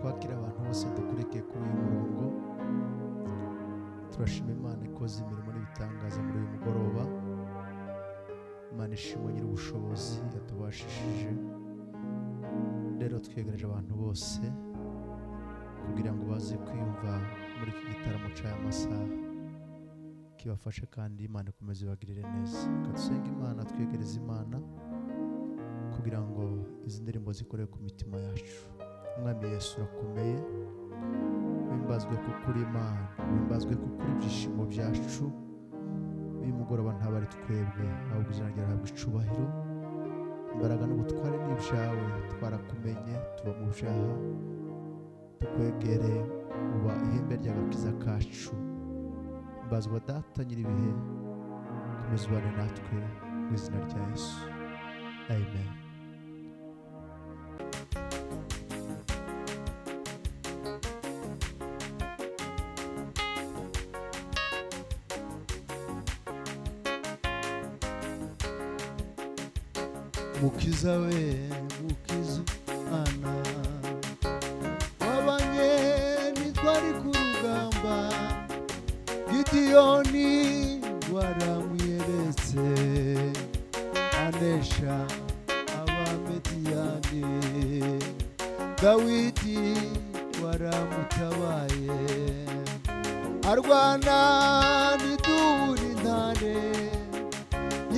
twakira abantu bose dukurikiye kuri uyu murongo. Turashima Imana ikoze imirimo n'ibitangaza muri uyu mugoroba. Imana ishimwe nyiri ubushobozi yatubashishije. Rero twegereje abantu bose kugira ngo baze kwiyumva muri iki gitaramo cy'aya masaha kibafashe, kandi Imana ikomeze ibagirire neza. Dusenge Imana, twegereze Imana kugira ngo izi ndirimbo zikorere ku mitima yacu. Umwami Yesu urakomeye, wimbazwe kuko uri Imana, wimbazwe kuko uri ibyishimo byacu. Uyu mugoroba ntabwo ari twebwe, ahubwo izina ryawe rihabwa icubahiro. Imbaraga n'ubutware ni ibyawe, twarakumenye tuba mu byaha, tukwegere uba ihembe ry'agakiza kacu. Imbazwa Data nyir'ibihe, komeza ubane natwe mu izina rya Yesu, amen. Mukiza we, mukiza Mana, wabanye ntitwari ku rugamba. Gideyoni waramwiyeretse anesha Abamediyani. Dawidi waramutabaye arwana n'idubu n'intare,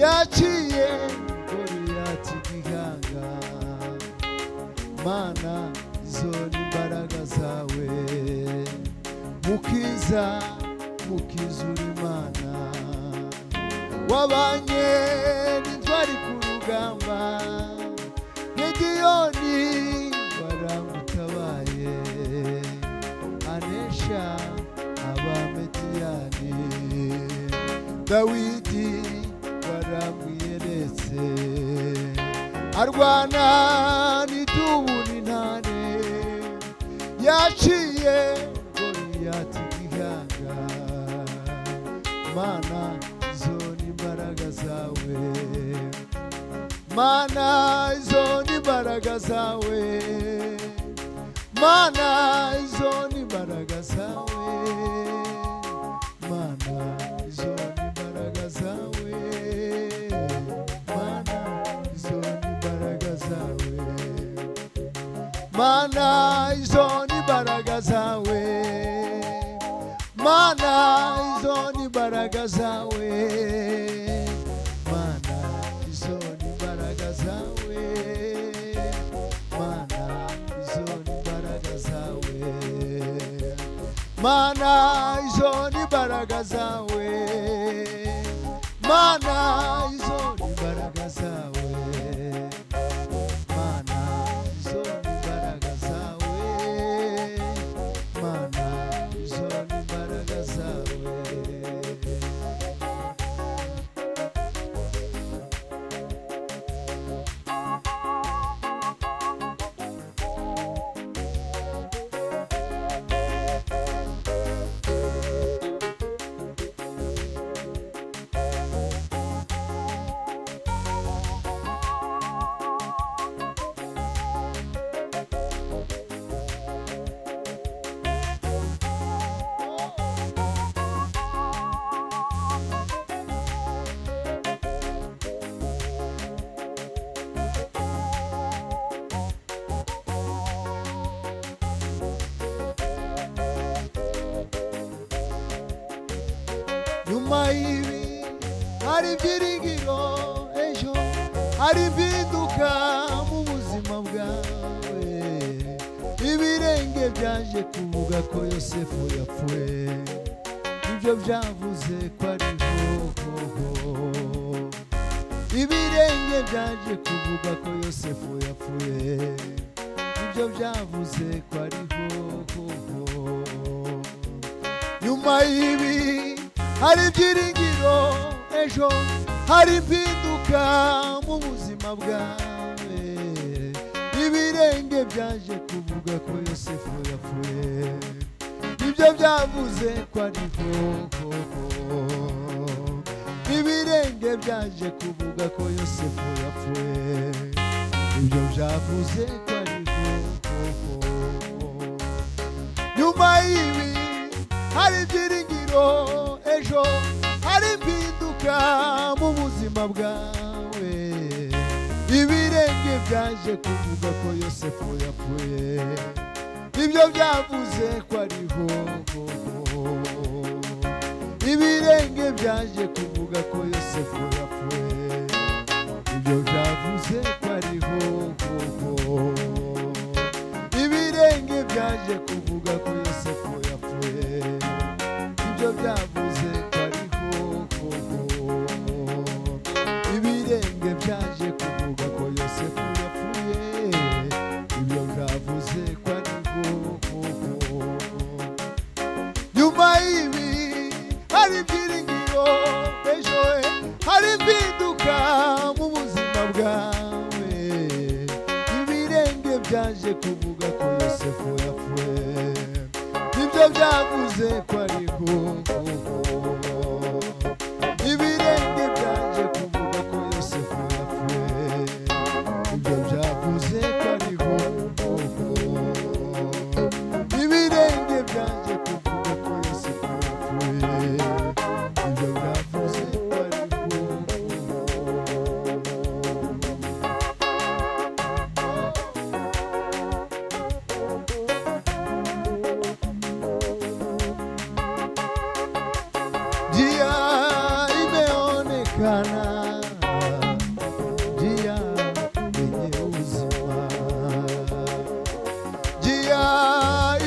yaciye Goliyati gihanga. Mana, izo ni imbaraga zawe. Mukiza, mukiza uri Mana, wabanye n'intwari ku rugamba. Gideyoni waramutabaye anesha Abamediyani. Dawidi waramwiyeretse arwana n'idubu n'intare, yaciye Goliyati gihanga. Mana, izo ni imbaraga zawe. Mana, izo ni imbaraga zawe. Mana, izo ni imbaraga zawe. Mana, izo ni imbaraga zawe. Mana, izo ni imbaraga zawe. Mana, izo ni imbaraga zawe. Mana, izo ni imbaraga zawe. Mana, izo ni imbaraga zawe. Mana, izo ni imbaraga zawe. Mana, izo ni imbaraga zawe. Mana, izo ni imbaraga zawe. Mana, izo ni imbaraga zawe. Mana, izo ni imbaraga zawe. Nyuma y'ibi hari ibyiringiro, ejo hari impinduka mu buzima bwawe. Ibirenge byaje kuvuga ko Yosefu yapfuye, ibyo byavuze ko ariho. Ibirenge byaje kuvuga ko Yosefu yapfuye, ibyo byavuze ko ariho. Nyuma y'ibi hari ibyiringiro, ejo hari impinduka mu buzima bwawe. Ibirenge byaje kuvuga ko Yosefu yapfuye, ibyo byavuze ko ariho. Ibirenge byaje kuvuga ko Yosefu yapfuye, ibyo byavuze ko ariho. nyuma y'ibi hari ibyiringiro, ejo hari impinduka mu buzima bwawe. Ibirenge byaje kuvuga ko Yosefu yapfuye, ibyo byavuze ko ariho. Ibirenge byaje kuvuga ko Yosefu yapfuye, ibyo byavuze ko ariho. Ibirenge byaje kuvuga ko Yosefu yapfuye, ibyo byavuze ko ariho. Ibirenge byaje kuvuga ko Yosefu yapfuye, ibyo byavuze ko ariho. Nyuma y'ibi hari ibyiringiro, ejo hari impinduka mu buzima bwawe. Ibirenge byaje kuvuga ko Yosefu yapfuye, ibyo byavuze ko ariho. Ibirenge byaje kuvuga ko Yosefu yapfuye, ibyo byavuze ko ariho. Ibirenge byaje kuvuga ko Yosefu yapfuye, ibyo byavuze ko ariho. Njia imeonekana, njia yenye uzima. Njia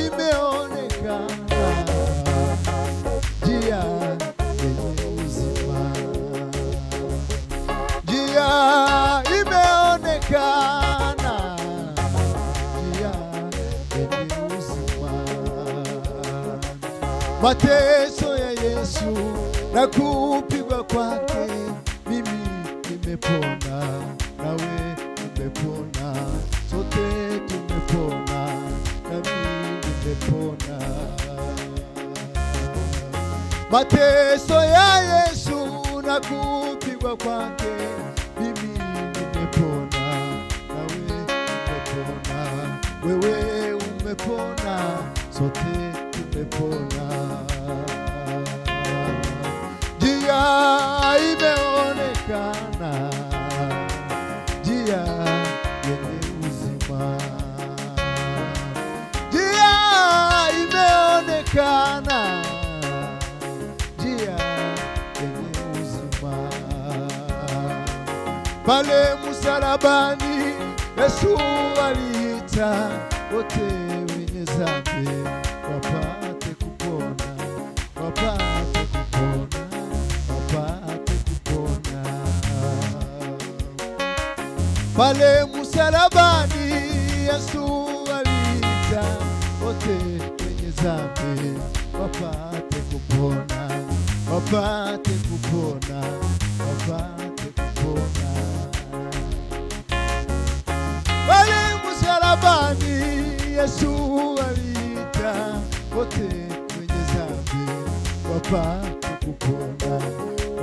imeonekana, njia yenye uzima. Njia imeonekana, njia yenye uzima. Mateso ya Yesu na kupigwa kwake, mimi nimepona, nawe umepona, sote tumepona, nami nimepona. Mateso ya Yesu na kupigwa kwake, mimi nimepona, nawe umepona, wewe umepona, sote tumepona. Njia imeonekana, njia yenye uzima. Njia imeonekana, njia yenye uzima. Pale msalabani Yesu aliita wote wenye dhambi wapate kupona, wapate kupona, wapate kupona. Pale msalabani Yesu aliita wote wenye dhambi wapate kupona, wapate kupona, wapate kupona. Pale msalabani Yesu aliita wote wenye dhambi wapate kupona,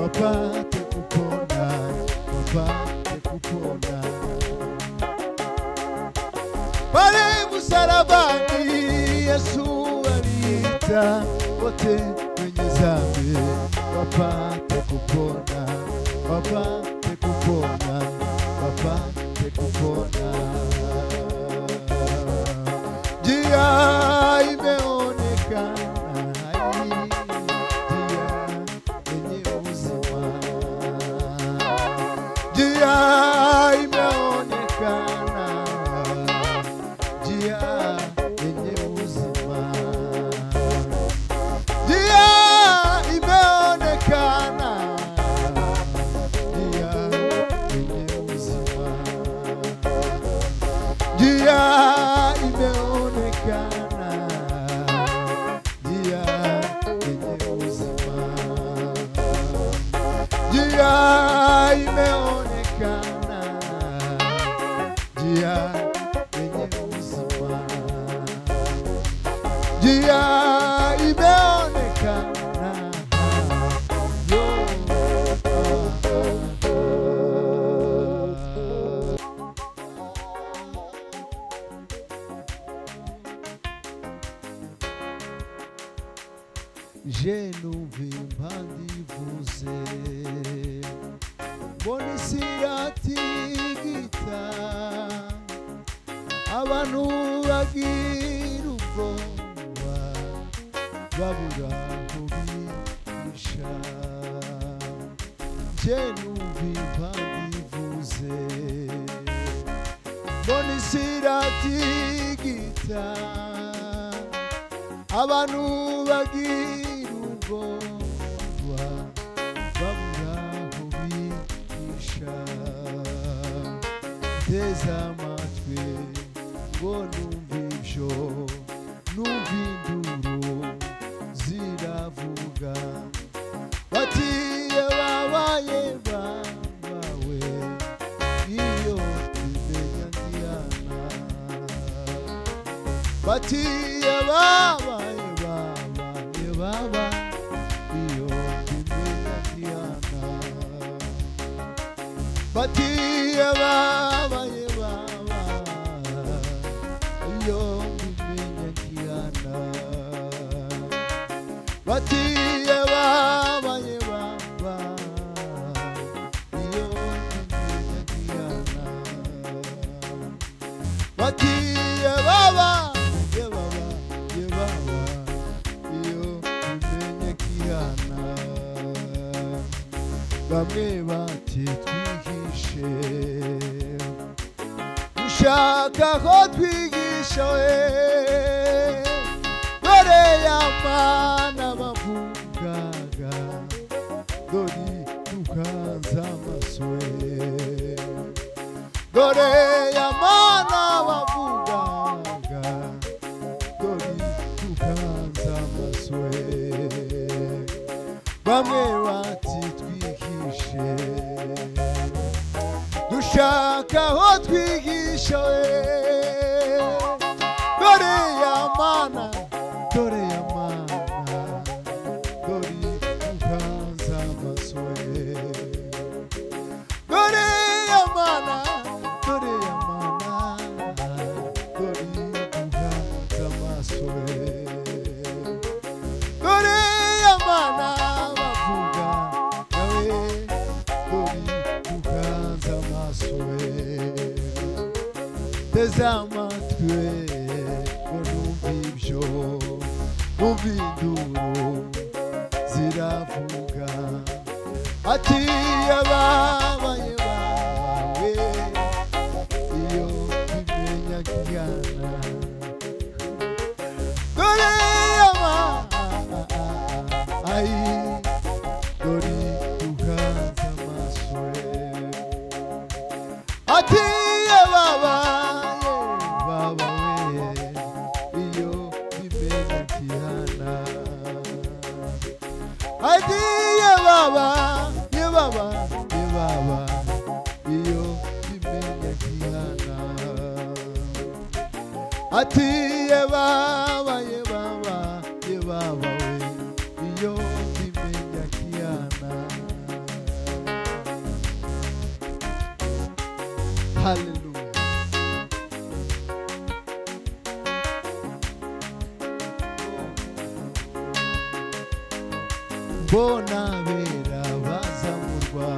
wapate kupona, wapate kupona. Pale msalabani Yesu aliita wote wenye dhambi wapate kupona, wapate kupona, wapate kupona. Njia imeonekana, njia yenye uzima. Njia imeonekana, njia yenye uzima. Njia imeonekana, njia yenye uzima. Njia imeonekana, njia yenye uzima. Njia imeonekana, njia yenye uzima. Njia imeonekana, je numva impanda ivuze mbona isi iratigita abantu bagira ubwoba babura aho bihisha je numva impanda ivuze mbona isi iratigita abantu bagira ubwoba babura aho bihisha nteze amatwi ngo numva ibyo numva induru ziravuga bati babaye babawe iyo twimenya Diana bati babaye babaye baba iyo twimenya Diana bati babaye baba iyo twimenya Diana bati babaye baba iyo twimenya Diana bati baba bamwe bati twigishe dushaka ko twigisha we dore y'amana bavugaga dore tukanza amaso we dore y'amana bavugaga dore tukanza amaso we bamwe bati dushaka aho twigisha we dore y'amana dore y'amana dore tukanza amaso we dore y'amana dore y'amana dore tukanza amaso we dore y'amana bavuga nawe dore tukanza amaso we teze amatwi ngo numva ibyo numva induru ziravuga ati babaye bawe iyo twimenya Diana dore y'amana dore tukanza amaso we ati babaye baba we iyo twimenya Diana ati baba iyo twimenya Diana ati babaye baba we iyo twimenya Diana. Hallelujah. Mbona bera bazamurwa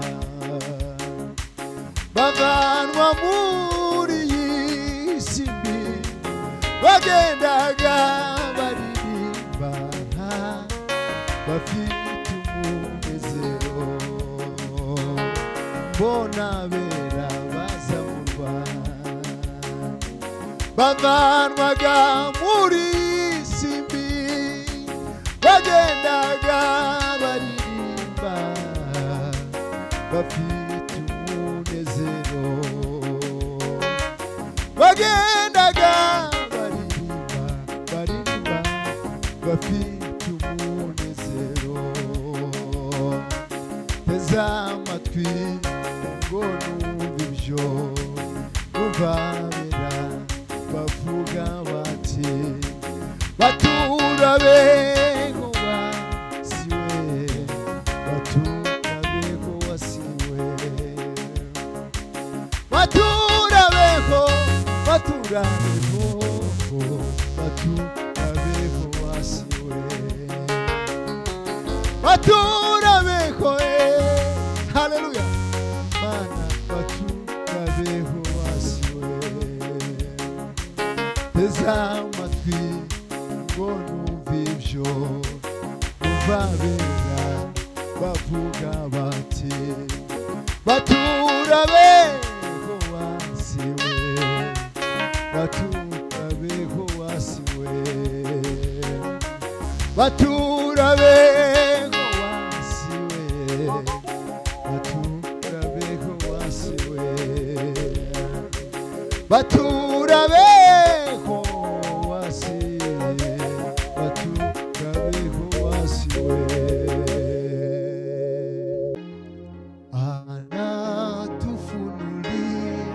bavanwa muri iyi si mbi bagendaga baririmba bafite umunezero mbona bera bazamurwa bavanwaga muri iyi si mbi bagendaga baririmba bafite umunezero bagendaga baririmba bafite umunezero teze amatwi ngo numva ibyo numva bera bavuga bati batura beho wasiwe batura beho wasiwe batura beho wasiwe baturabeho haleluya mana baturabeho wasiwe teza amatwi ngo numve ibyo babera bavuga bati baturabeho wasiwe baturabeho wasiwe baturabeho wasiwe baturabeho wasiwe baturabeho wasiwe baturabeho wasiwe anatufunulia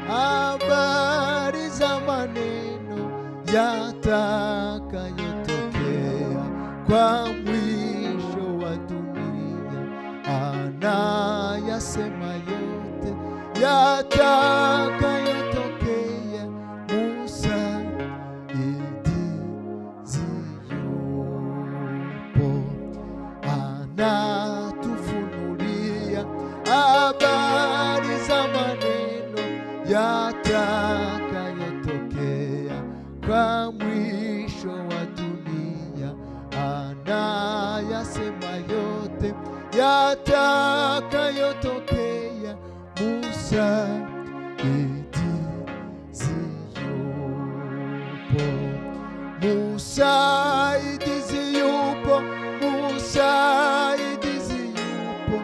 habari za maneno yatakayotokea kwa mwisho wa dunia, anayasema yote yatakayotokea. Musa idiziyopo anatufunulia habari za maneno yatakayotokea kwa mwisho wa dunia, anayasema yote yatakayotokea. Musa idiziyopo Musa idiziyopo Musa idiziyopo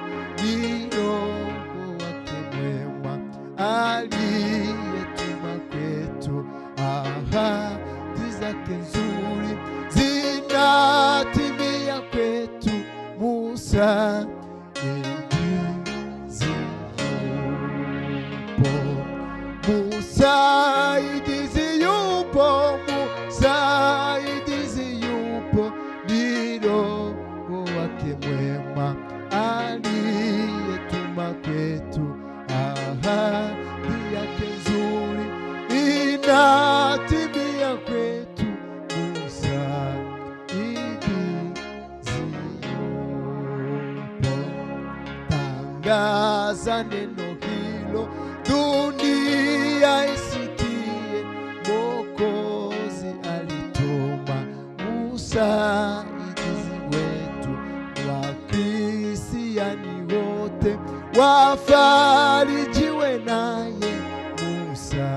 ni Roho wake mwema aliyetuma kwetu. Ahadi zake nzuri zinatimia kwetu. Musa idiziyopo Musa idiziyopo Musa idiziyopo ni Roho wake mwema aliyetuma kwetu. Ahadi yake nzuri inatimia kwetu. Musa idiziyopo tangaza neno hilo dunia isikie, Mwokozi alituma. Musa idizi wetu, Wakristiani wote wafarijiwe naye. Musa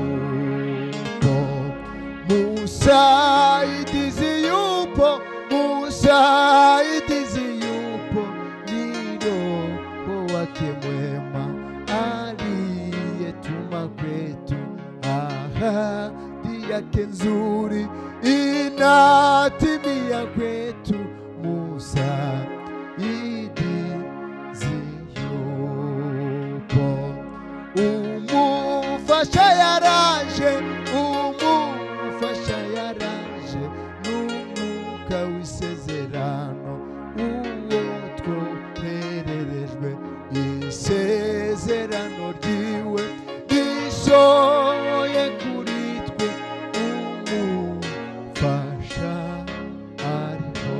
idiziyopo Musa idiziyopo Musa idiziyopo ni Roho wake mwema aliyetuma kwetu. Ahadi yake nzuri inatimia kwetu. Musa idiziyopo umufasha yaraje umufasha yaraje n'umwuka w'isezerano uwo twohererejwe. Isezerano ryiwe rishoye kuri twe, umufasha ariho.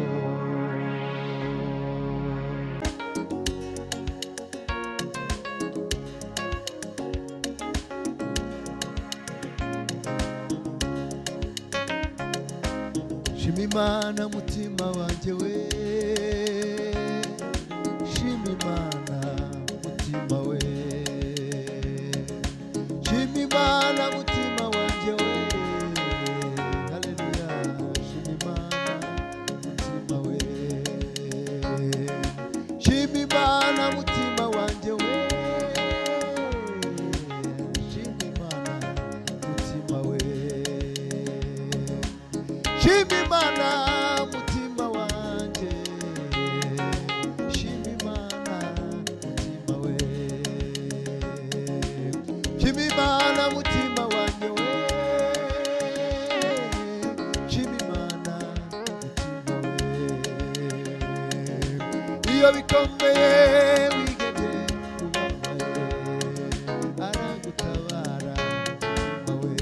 Shima Imana mutima wanje we, shima Imana mutima we, shima Imana mutima wanje we, haleluya. Shima Imana mutima we, shima Imana mutima wanje we, shima Imana mutima we, shima Imana mutima wanje, shima Imana mutima we, shima Imana mutima wanje we, shima Imana mutima we. Iyo bikomeye wigeze kubabaye, aragutabara mutima we.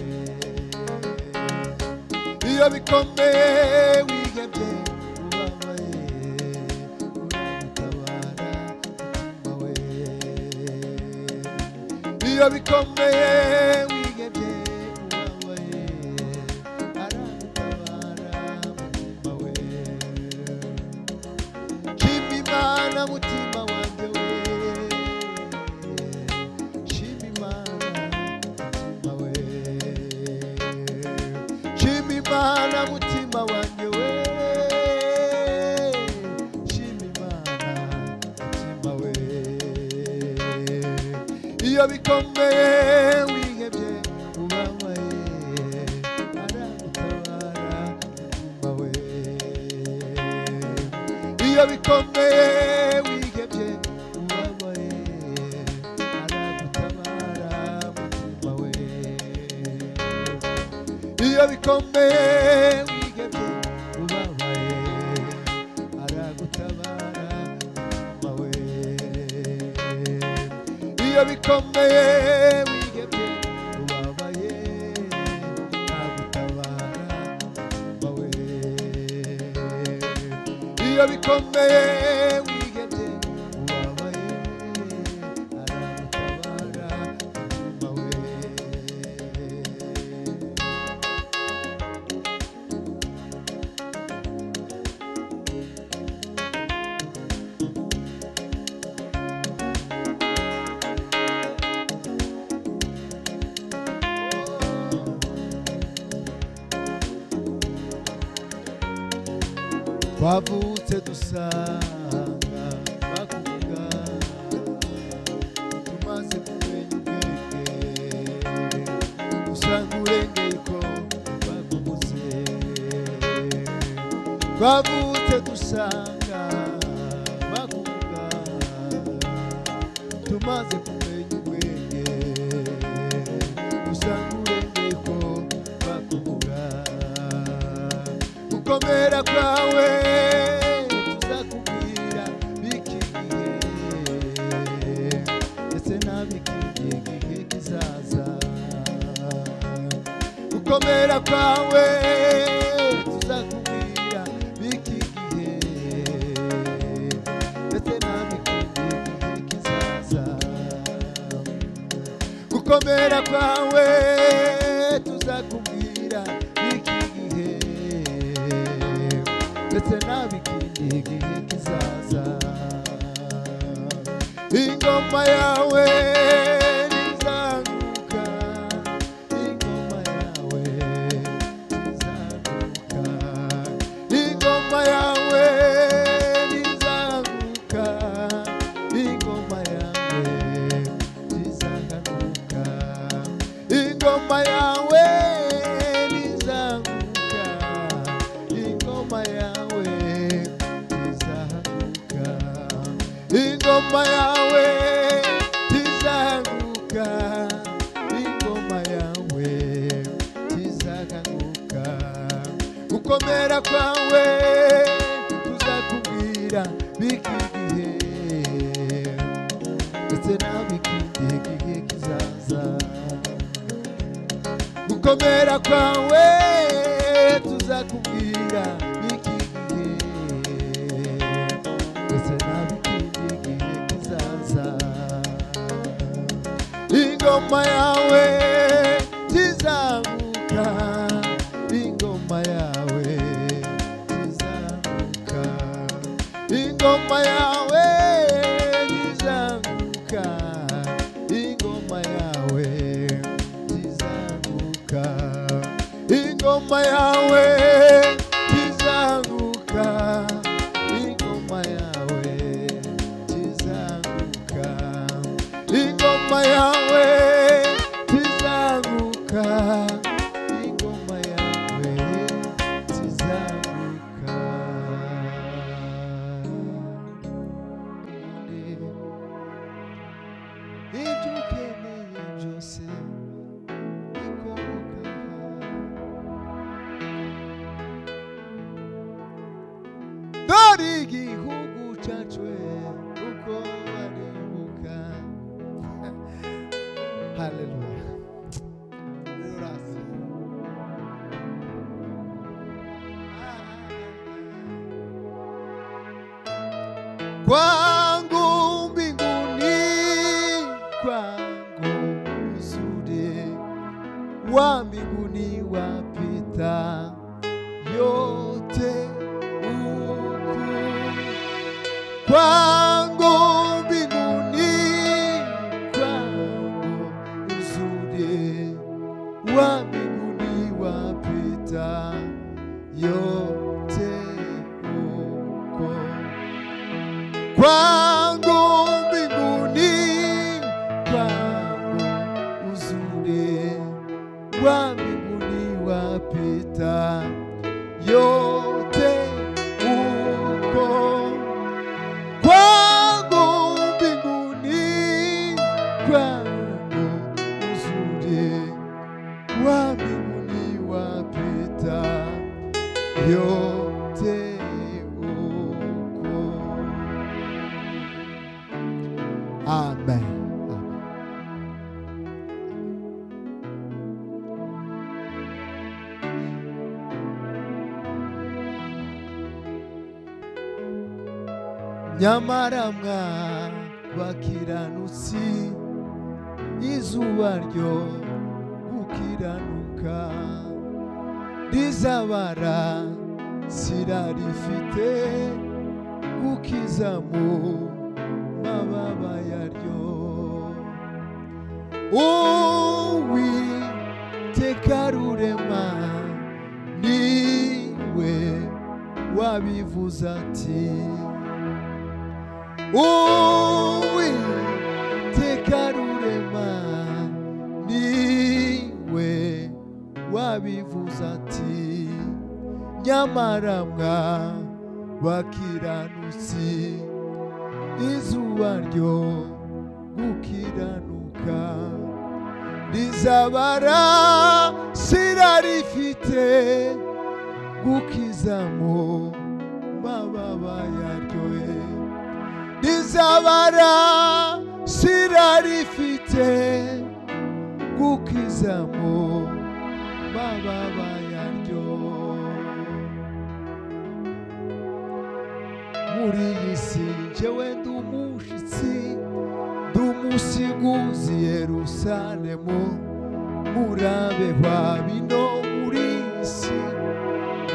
Iyo bikomeye wigeze iyo bikomeye wihebye ubabaye aragutabara mutima we. Shima Imana mutima wanjye we, shima Imana mutima we, shima Imana mutima wanjye we, shima Imana mutima we. Iyo bikomeye wihebye ubabaye aragutabara mutima we. Iyo bikomeye wihebye ubabaye aragutabara mutima we. Iyo bikomeye wihebye ubabaye aragutabara mutima we. Iyo bikomeye wihebye ubabaye aragutabara mutima we. Iyo bikomeye wihebye ubabaye aragutabara mutima we. Twavutse dusanga bakuvuga, tumaze kumenya ubwenge usanga urengeye ko bakubuze. Twavutse dusanga bakuvuga, tumaze kumenya ubwenge usanga urengeye ko bakuvuga. Gukomera kwawe tuzakubwira biki gihe ndetse n'abiki gihe kizaza. Gukomera kwawe tuzakubwira biki gihe ndetse n'abiki gihe kizaza. Gukomera kwawe tuzakubwira biki gihe ndetse n'abikindi gihe kizaza. Ingoma yawe nizanguka, ingoma yawe nizanguka, ingoma yawe nizanguka, ingoma yawe nizanguka, ingoma yawe nizanguka, ingoma yawe tizahaguka, ingoma yawe tizahaguka, ingoma yawe tizahaguka. Gukomera kwawe tuzakubwira biki gihe ndetse n'abikindi gihe kizaza. Gukomera kwawe tuzakubwira biki gihe ndetse n'abikindi gihe kizaza. Ingoma yawe tizamuka, ingoma yawe tizamuka, ingoma yawe tizamuka, ingoma yawe tizamuka, ingoma yawe tizamuka, ingoma yawe tizamuka, ingoma yawe tizamuka, ingoma yawe tizamuka. Ibyo ukeneye byose bikomoka dore igihugu cyacu uko aribuka. Haleluya. Kwangu mbinguni, kwangu wa mbinguni wapita yote huku. Kwangu mbinguni, kwangu uzuri wa mbinguni wapita yote huko. Kwangu mbinguni, kwangu uzuri wa mbinguni wapita yote huko. Kwangu mbinguni, kwangu uzuri wa mbinguni wapita yote huko. Amen. Nyamara mwabakiranutsi, izuba ryo gukiranuka rizabara sirarifite gukiza mu mababa yaryo. Uwiteka rurema niwe wabivuze ati, Uwiteka rurema niwe wabivuze ati, nyamara mwabakiranutsi, izuba ryo gukiranuka rizabara sirarifite gukiza mu mababa yaryo. Rizabara sirarifite gukiza mu mababa yaryo. Muri iyi si jewe ndi umushitsi, ndi umusiguzi Yerusalemu, murabeho bino muri iyi si,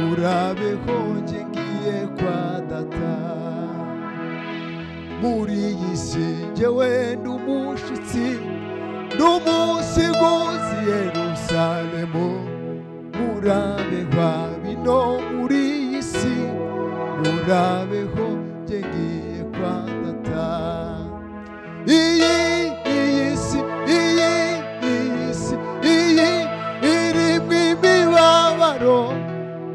murabeho nje ngiye kwa Data. Muri iyi si jewe ndi umushitsi, ndi umusiguzi Yerusalemu, murabeho bino muri iyi si, murabeho nje ngiye kwa Data. Iyi si irimwo imibabaro,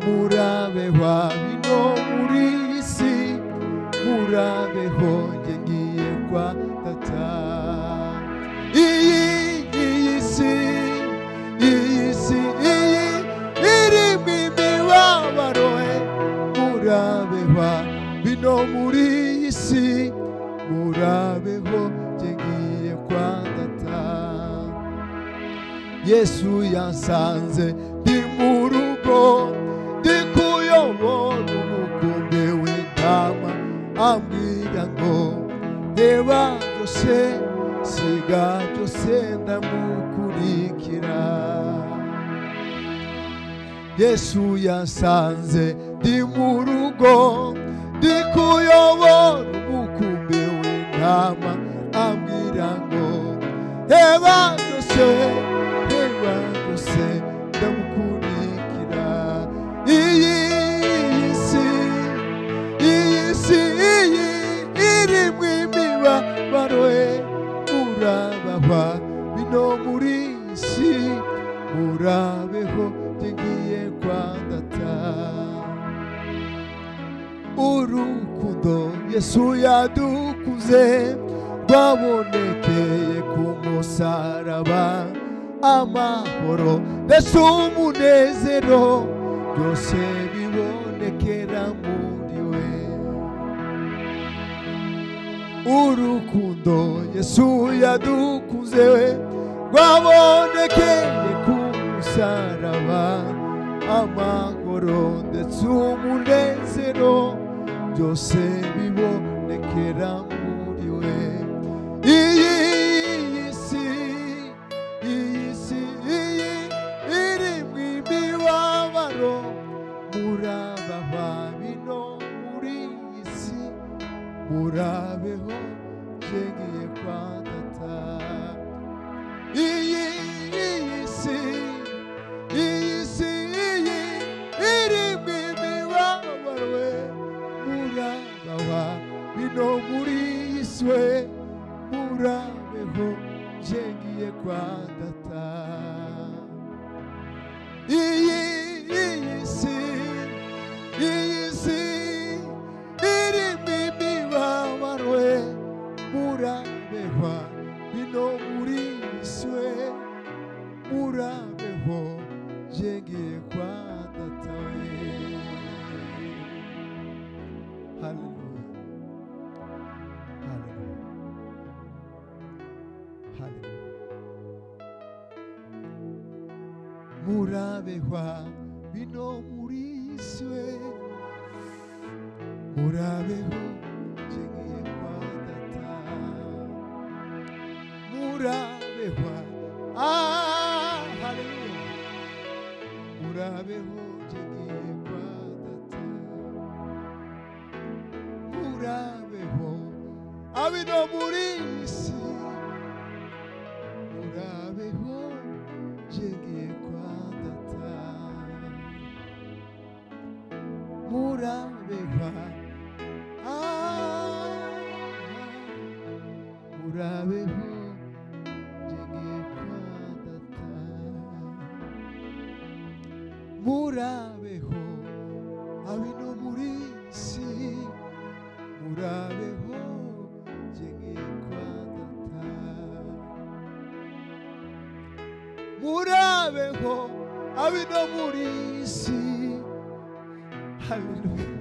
murabeho bino muri iyi si, murabeho nje ngiye kwa Data. Iyi si irimwo imibabaro, murabeho bino muri iyi si, murabeho nje ngiye kwa Data. Yesu yansanze ndi mu rugo, ndi kuyobora umukumbi w'intama, ambwira ngo reba byose, siga byose ndamukurikira. Yesu yansanze ndi mu rugo, ndi kuyobora umukumbi w'intama, ambwira ngo reba byose, reba byose ndamukurikira. Iyi si irimwo imibabaro, murabeho bino muri iyi si, murabeho nje ngiye kwa Data. Urukundo Yesu yadukuze rwabonekeye ku musaraba, amahoro ndetse umunezero byose bibonekera muri we. Urukundo Yesu yadukuze rwabonekeye ku musaraba, amahoro ndetse umunezero byose bibonekera muri we. Iyi si murabeho jengiye kwa data we. Hallelujah, hallelujah, hallelujah. Murabeho bino muriswe, murabeho jengiye kwa data. Murabeho, hallelujah. Murabeho jengiye kwa data. Murabeho abino murisi, murabeho jengiye kwa data. Murabeho, murabeho jengiye kwa data. Murabeho abino murisi, murabeho jengiye kwa data. Murabeho abino murisi. Hallelujah.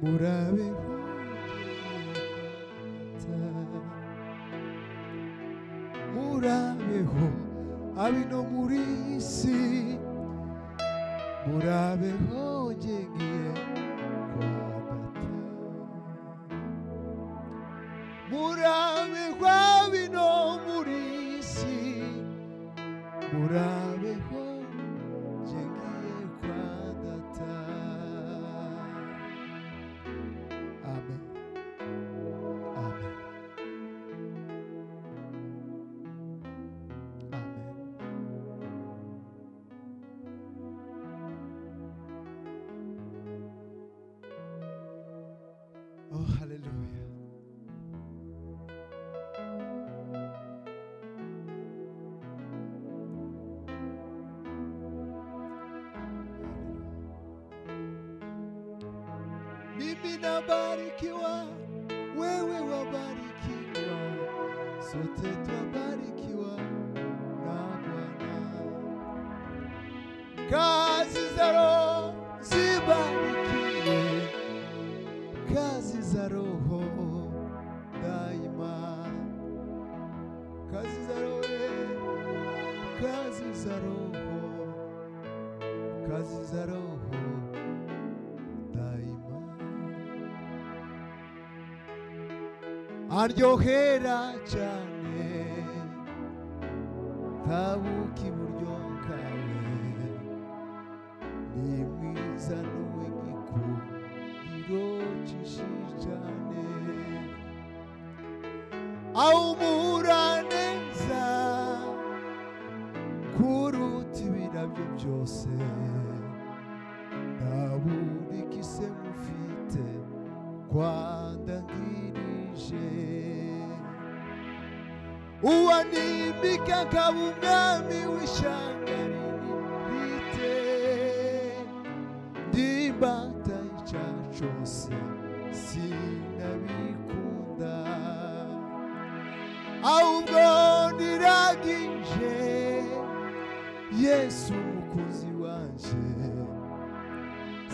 Murabeho murabeho abino murisi, murabeho jengiye kwa data. Murabeho abino murisi, murabeho jengiye kwa data. Amen. Amen. Amen. Oh, hallelujah. Mimi nabarikiwa, wewe wabarikiwa, sote twabarikiwa na Bwana. Kazi za Roho zibarikiwe, kazi za Roho daima. Kazi za Roho, kazi za Roho, kazi za Roho daima. Aryohera cyane tabuka iburyo kawe, ni mwiza n'uw'igikundiro cyinshi cyane. Awumura neza kuruta ibirabyo byose, ntaburikise mufite kwandangirije. Uwanimika nkaba umwami w'ishyanga rite, ndimbata y'icyaha cyose sinabikunda, ahubwo niragije Yesu umukunzi wanje.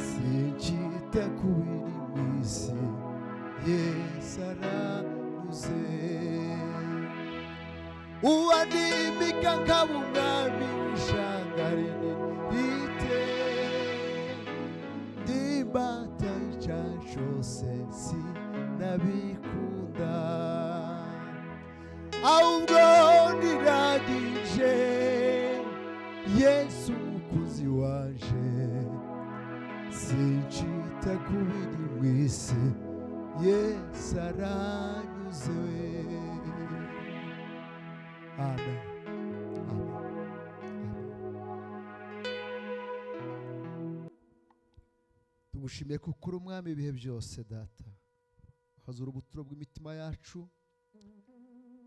Sincyita ku biri mu isi, Yesu aranyuze. Uwanimika nkaba umwami w'ishyanga rite, ndimbata y'icyaha cyose sinabikunda, ahubwo niragije Yesu umukunzi wanje. Sincyita ku biri mu isi, Yesu aranyuze. Amen. Amen. Tugushimiye kuko uri umwami ibihe byose data, hazura ubuturo bw'imitima yacu.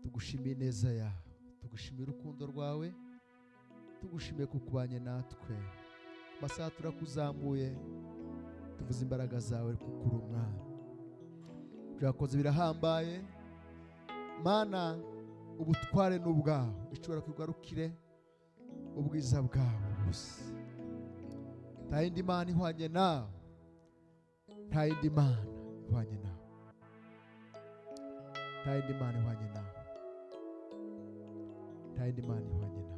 Tugushimiye neza yawe, tugushimiye urukundo rwawe, tugushimiye kukubanye natwe. Masaha turakuzamuye, tuvuze imbaraga zawe kuko uri umwami. Byakoze birahambaye, Mana ubutware n'ubwawe bishobora kugarukire ubwiza bwawe gusa. Nta yindi mana ihwanye nawe, nta yindi mana ihwanye nawe, nta yindi mana ihwanye nawe, nta yindi mana ihwanye nawe.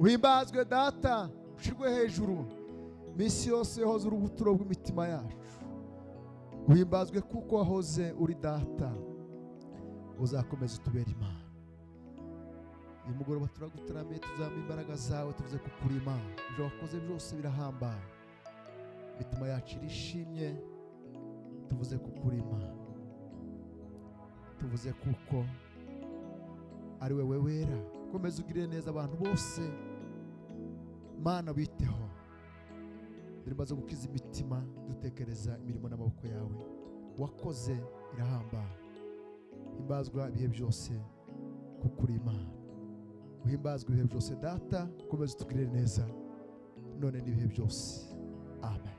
Uhimbazwe Data, ushirwe hejuru minsi yose yohoze urubuturo bw'imitima yacu. Uhimbazwe kuko wahoze uri Data, uzakomeza utubera Imana. Uyu mugoroba turagutaramiye, tuzampa imbaraga zawe, tuvuze ko uri Imana. Ibyo wakoze byose birahambaye, imitima yacu irishimye, tuvuze ko uri Imana, tuvuze kuko ari wowe wera. Komeza ugirire neza abantu bose Mana, biteho. Ndirimbo zo gukiza imitima, dutekereza imirimo n'amaboko yawe wakoze irahambaye. Himbazwa ibihe byose kuko uri Imana. Uhimbazwe ibihe byose Data, komeza utugirire neza none n'ibihe byose. Amen.